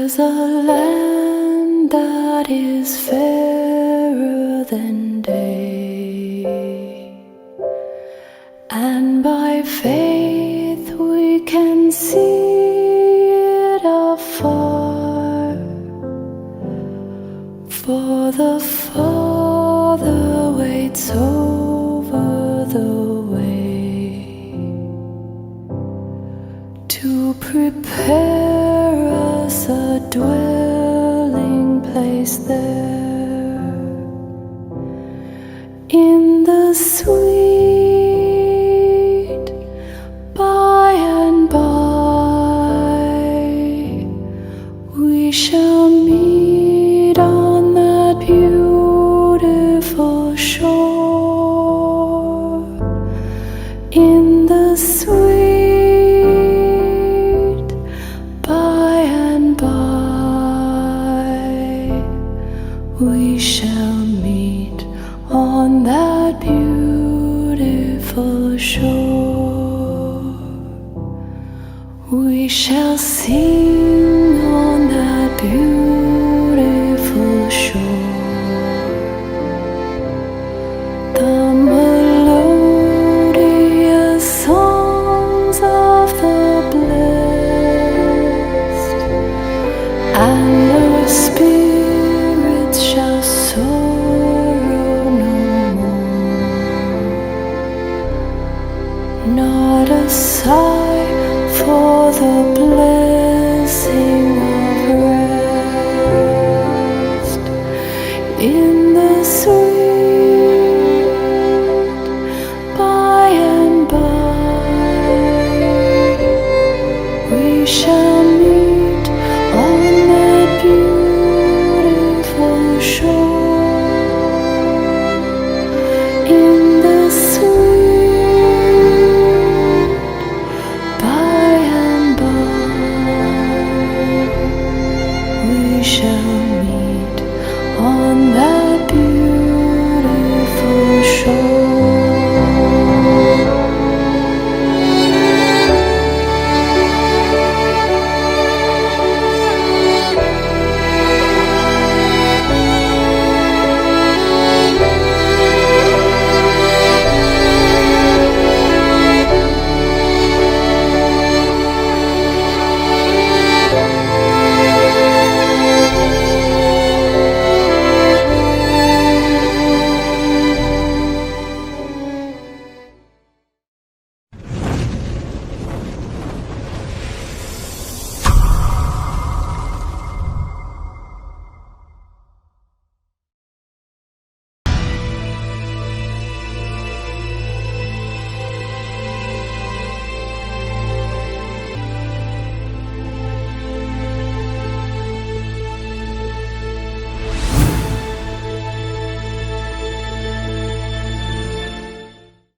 There's a land that is fairer than day, and by faith we can see it afar. For the Father waits over the way to prepare us a dwelling place there, in the sweet by and by. We shall meet on that beautiful shore, in the sweet by and by. We shall meet on that beautiful shore. We shall sing on that beautiful shore the melodious songs of the blessed, and our spirits shall sorrow no more. Not a sigh for the blessing of rest, in the sweet by and by. We shall meet on that beautiful shore, in the sweet by and by. We shall